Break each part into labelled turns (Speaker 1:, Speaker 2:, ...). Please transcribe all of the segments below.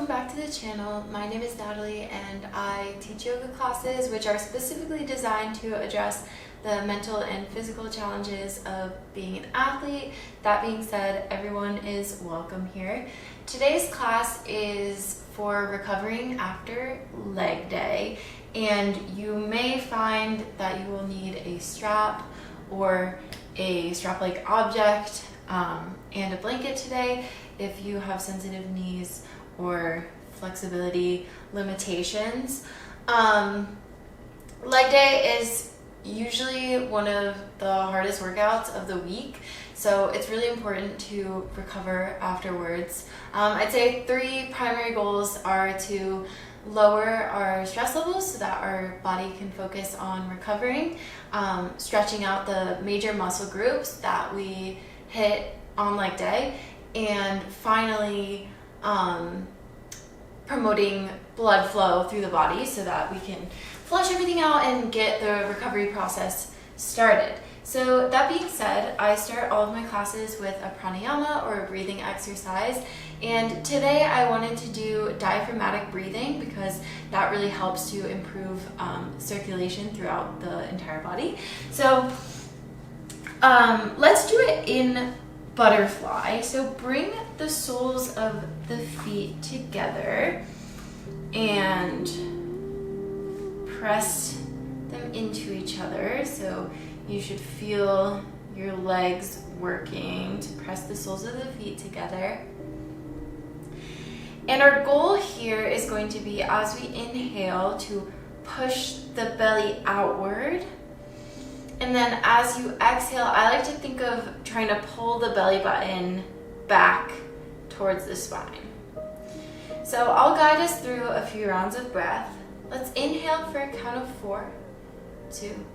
Speaker 1: welcome back to the channel. My name is Natalie and I teach yoga classes which are specifically designed to address the mental and physical challenges of being an athlete. That being said, everyone is welcome here. Today's class is for recovering after leg day, and you may find that you will need a strap or a strap-like object and a blanket today if you have sensitive knees or flexibility limitations. Leg day is usually one of the hardest workouts of the week, so it's really important to recover afterwards. I'd say 3 primary goals are to lower our stress levels so that our body can focus on recovering, stretching out the major muscle groups that we hit on leg day, and finally promoting blood flow through the body so that we can flush everything out and get the recovery process started. So that being said, I start all of my classes with a pranayama or a breathing exercise, and today I wanted to do diaphragmatic breathing because that really helps to improve circulation throughout the entire body. So let's do it in butterfly. So bring the soles of the feet together and press them into each other. So you should feel your legs working to press the soles of the feet together. And our goal here is going to be, as we inhale, to push the belly outward. And then as you exhale, I like to think of trying to pull the belly button back towards the spine. So I'll guide us through a few rounds of breath. Let's inhale for a count of 4, 2,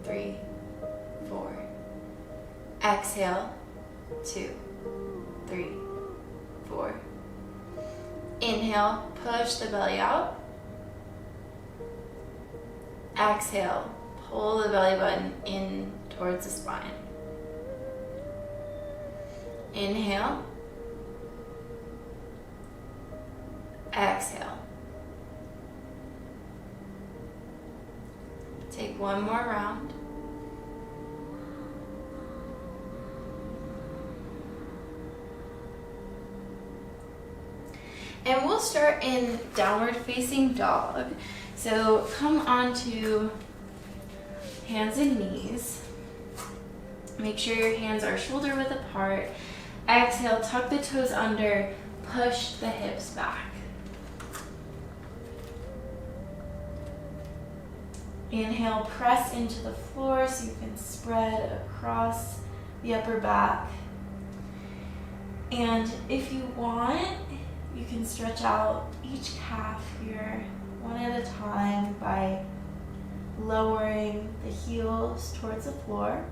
Speaker 1: 3, 4. Exhale, 2, 3, 4. Inhale, push the belly out. Exhale, pull the belly button in towards the spine. Inhale. Exhale. Take one more round. And we'll start in downward facing dog. So come onto hands and knees. Make sure your hands are shoulder width apart. Exhale, tuck the toes under, push the hips back. Inhale, press into the floor so you can spread across the upper back. And if you want, you can stretch out each calf here one at a time by lowering the heels towards the floor.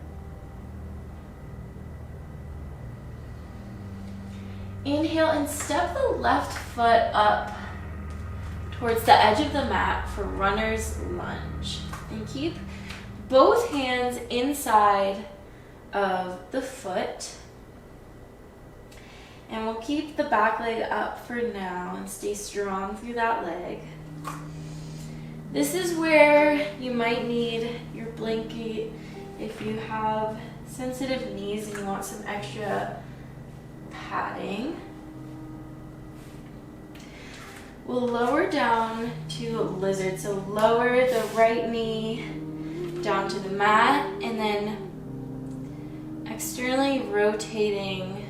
Speaker 1: Inhale and step the left foot up towards the edge of the mat for runner's lunge. And keep both hands inside of the foot. And we'll keep the back leg up for now and stay strong through that leg. This is where you might need your blanket if you have sensitive knees and you want some extra padding. We'll lower down to lizard. So lower the right knee down to the mat and then externally rotating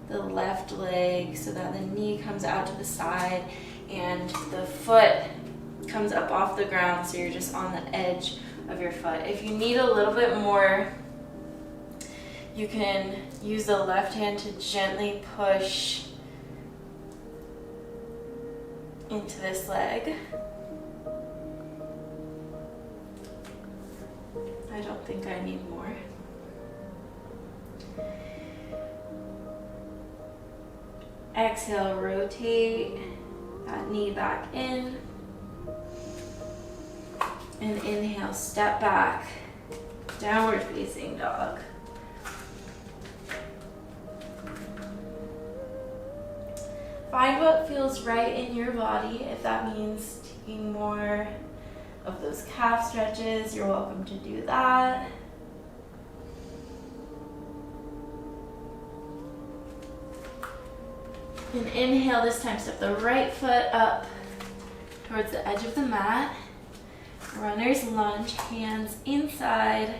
Speaker 1: the left leg so that the knee comes out to the side and the foot comes up off the ground, so you're just on the edge of your foot. If you need a little bit more, you can use the left hand to gently push into this leg. I don't think I need more. Exhale, rotate that knee back in. And inhale, step back, downward facing dog. Find what feels right in your body. If that means taking more of those calf stretches, you're welcome to do that. And inhale, this time step the right foot up towards the edge of the mat. Runner's lunge, hands inside.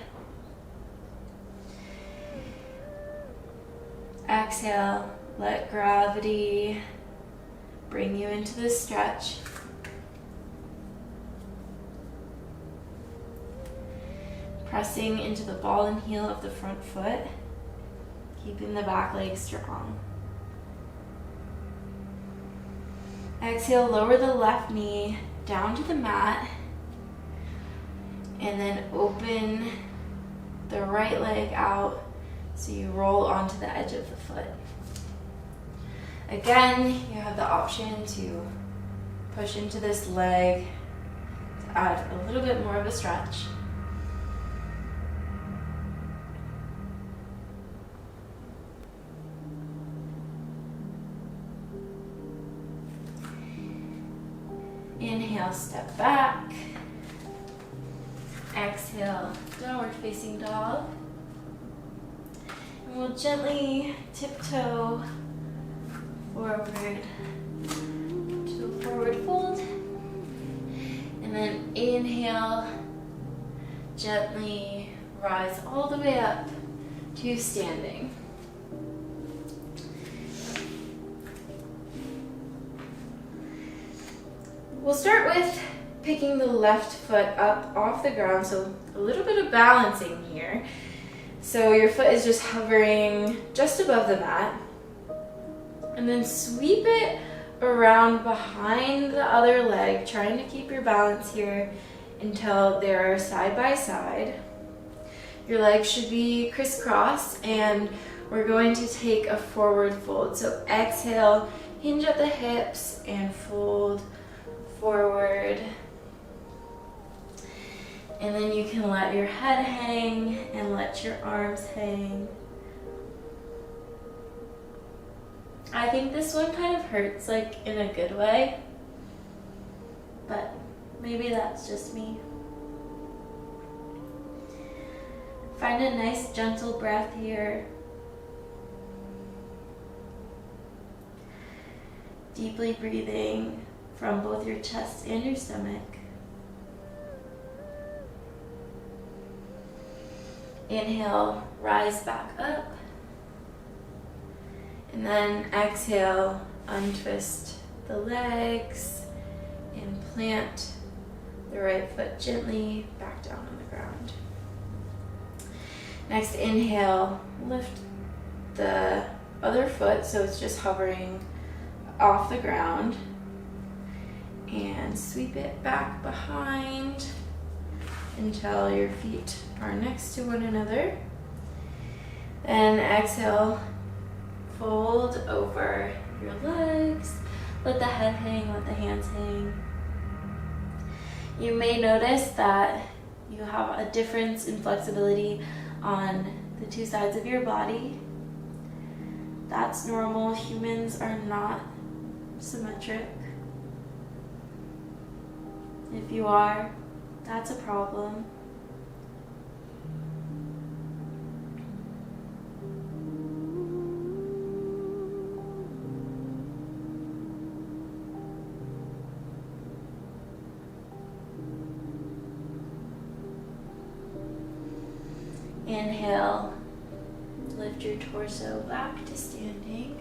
Speaker 1: Exhale, let gravity bring you into the stretch. Pressing into the ball and heel of the front foot, keeping the back leg strong. Exhale, lower the left knee down to the mat, and then open the right leg out so you roll onto the edge of the foot. Again, you have the option to push into this leg to add a little bit more of a stretch. Inhale, step back. Exhale, downward facing dog. And we'll gently tiptoe forward to a forward fold. And then inhale, gently rise all the way up to standing. We'll start with picking the left foot up off the ground, so a little bit of balancing here. So your foot is just hovering just above the mat, and then sweep it around behind the other leg, trying to keep your balance here until they're side by side. Your legs should be crisscross, and we're going to take a forward fold. So exhale, hinge at the hips and fold forward. And then you can let your head hang and let your arms hang. I think this one kind of hurts, like in a good way, but maybe that's just me. Find a nice gentle breath here. Deeply breathing from both your chest and your stomach. Inhale, rise back up. And then exhale, untwist the legs and plant the right foot gently back down on the ground. Next, inhale, lift the other foot so it's just hovering off the ground, and sweep it back behind until your feet are next to one another. And exhale, fold over your legs. Let the head hang, let the hands hang. You may notice that you have a difference in flexibility on the two sides of your body. That's normal. Humans are not symmetric. If you are, that's a problem. Inhale, lift your torso back to standing.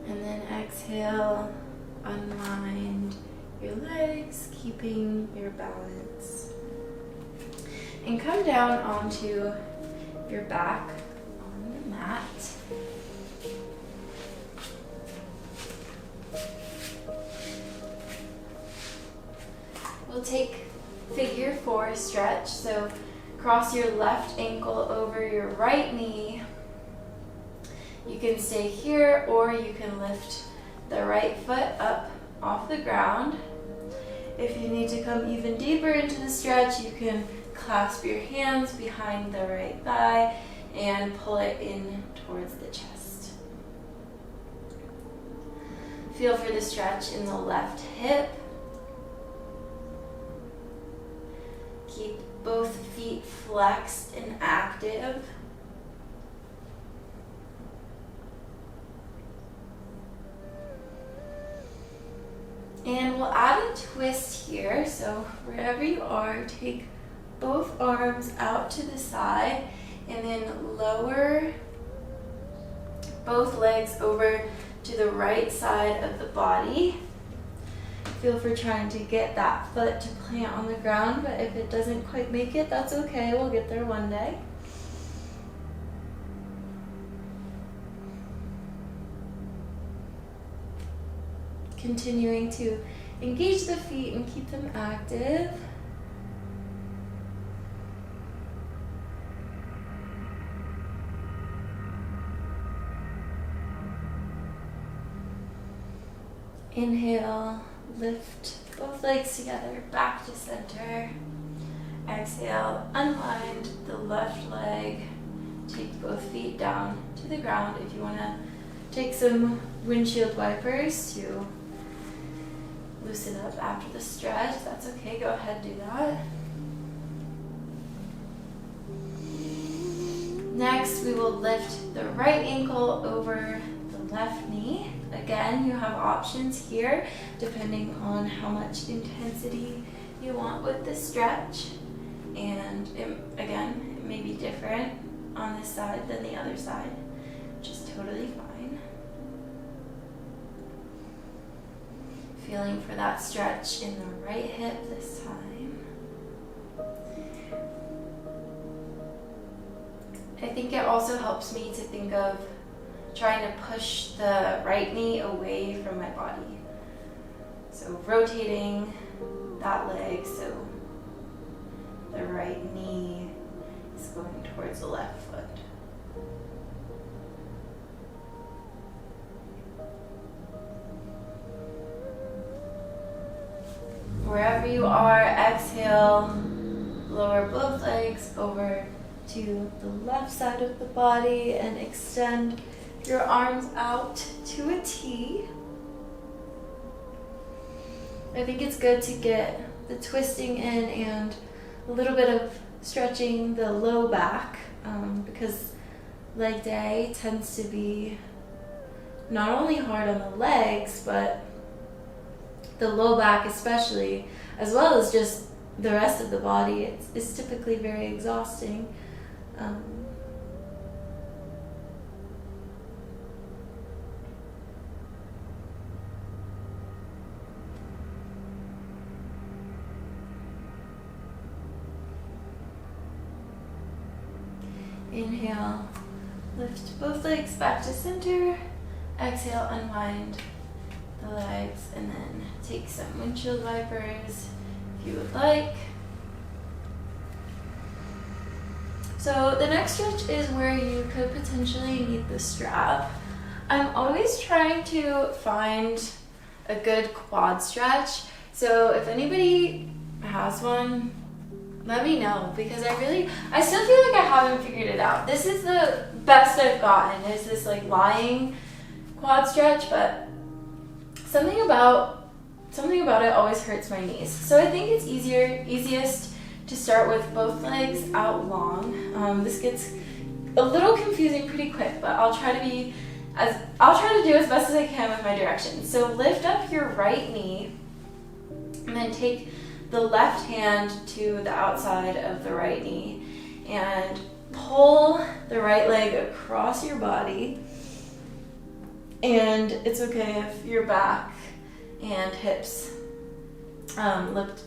Speaker 1: And then exhale, unwind your legs, keeping your balance. And come down onto your back on the mat. We'll take figure 4 stretch. So cross your left ankle over your right knee. You can stay here, or you can lift the right foot up off the ground. If you need to come even deeper into the stretch, you can clasp your hands behind the right thigh and pull it in towards the chest. Feel for the stretch in the left hip. Keep both feet flexed and active. And we'll add a twist here. So wherever you are, take both arms out to the side and then lower both legs over to the right side of the body. Feel for trying to get that foot to plant on the ground, but if it doesn't quite make it, that's okay. We'll get there one day. Continuing to engage the feet and keep them active. Inhale, lift both legs together, back to center. Exhale, unwind the left leg. Take both feet down to the ground. If you want to take some windshield wipers to loosen up after the stretch, that's okay, go ahead, do that. Next, we will lift the right ankle over the left knee. Again, you have options here depending on how much intensity you want with the stretch. And again, it may be different on this side than the other side, which is totally fine. Feeling for that stretch in the right hip this time. I think it also helps me to think of trying to push the right knee away from my body. So rotating that leg so the right knee is going towards the left foot. Wherever you are, exhale, lower both legs over to the left side of the body and extend your arms out to a T. I think it's good to get the twisting in and a little bit of stretching the low back because leg day tends to be not only hard on the legs, but the low back especially, as well as just the rest of the body. It's typically very exhausting. Inhale, lift both legs back to center. Exhale, unwind the legs, and then take some windshield wipers if you would like. So the next stretch is where you could potentially need the strap. I'm always trying to find a good quad stretch. So if anybody has one, let me know, because I still feel like I haven't figured it out. This is the best I've gotten, is this like lying quad stretch, but something about it always hurts my knees. So I think it's easiest to start with both legs out long. This gets a little confusing pretty quick, but I'll try to do as best as I can with my directions. So lift up your right knee and then take the left hand to the outside of the right knee and pull the right leg across your body. And it's okay if your back and hips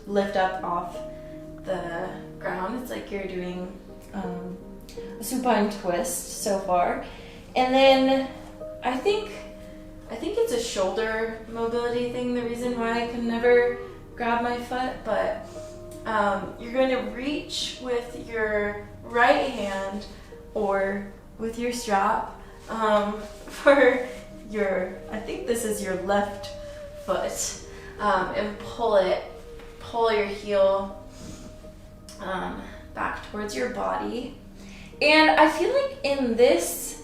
Speaker 1: lift up off the ground. It's like you're doing a supine twist so far. And then I think it's a shoulder mobility thing, the reason why I can never grab my foot, but you're going to reach with your right hand or with your strap for I think this is your left foot, and pull your heel back towards your body. And I feel like in this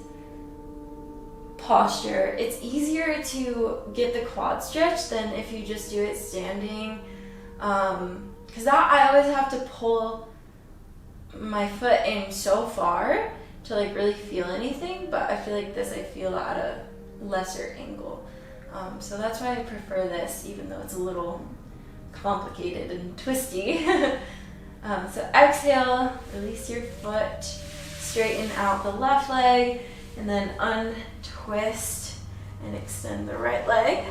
Speaker 1: posture. It's easier to get the quad stretch than if you just do it standing, because I always have to pull my foot in so far to like really feel anything, but I feel like this I feel at a lesser angle. So that's why I prefer this, even though it's a little complicated and twisty. So exhale, release your foot, straighten out the left leg, and then untwist and extend the right leg.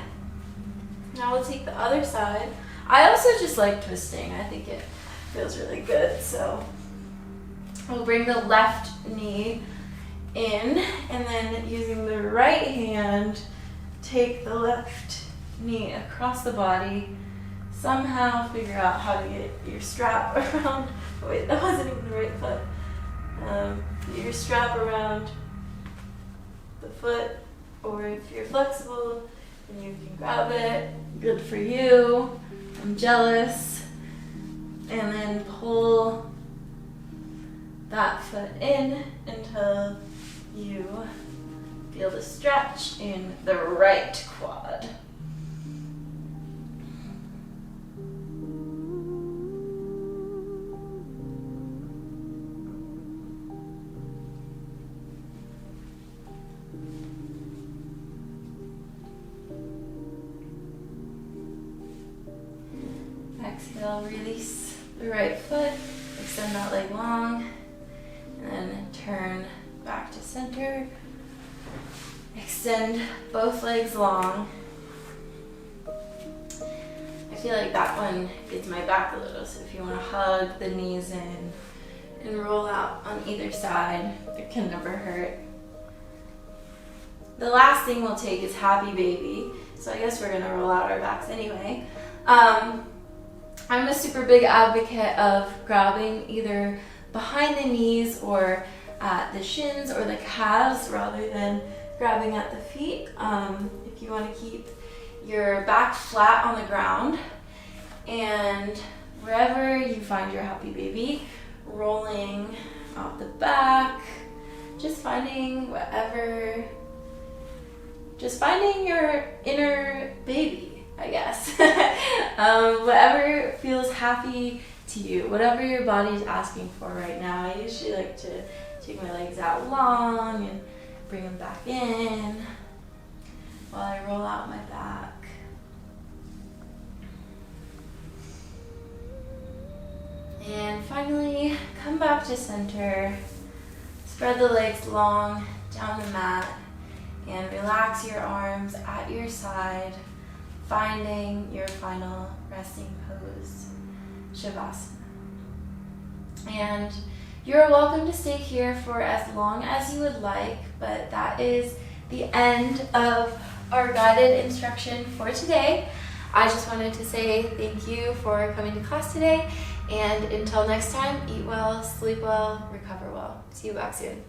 Speaker 1: Now we'll take the other side. I also just like twisting. I think it feels really good. So we'll bring the left knee in, and then using the right hand, take the left knee across the body. Somehow figure out how to get your strap around. Wait, that wasn't even the right foot. Get your strap around the foot, or if you're flexible, then you can grab it. Good for you. I'm jealous. And then pull that foot in until you feel the stretch in the right quad. Exhale, release the right foot, extend that leg long, and then turn back to center. Extend both legs long. I feel like that one gets my back a little, so if you want to hug the knees in and roll out on either side, it can never hurt. The last thing we'll take is happy baby, so I guess we're going to roll out our backs anyway. I'm a super big advocate of grabbing either behind the knees or at the shins or the calves rather than grabbing at the feet. If you want to keep your back flat on the ground, and wherever you find your happy baby, rolling off the back, just finding your inner baby, I guess. Whatever feels happy to you, whatever your body's asking for right now. I usually like to take my legs out long and bring them back in while I roll out my back. And finally, come back to center. Spread the legs long down the mat and relax your arms at your side, finding your final resting pose, Shavasana. And you're welcome to stay here for as long as you would like, but that is the end of our guided instruction for today. I just wanted to say thank you for coming to class today, and until next time, eat well, sleep well, recover well. See you back soon.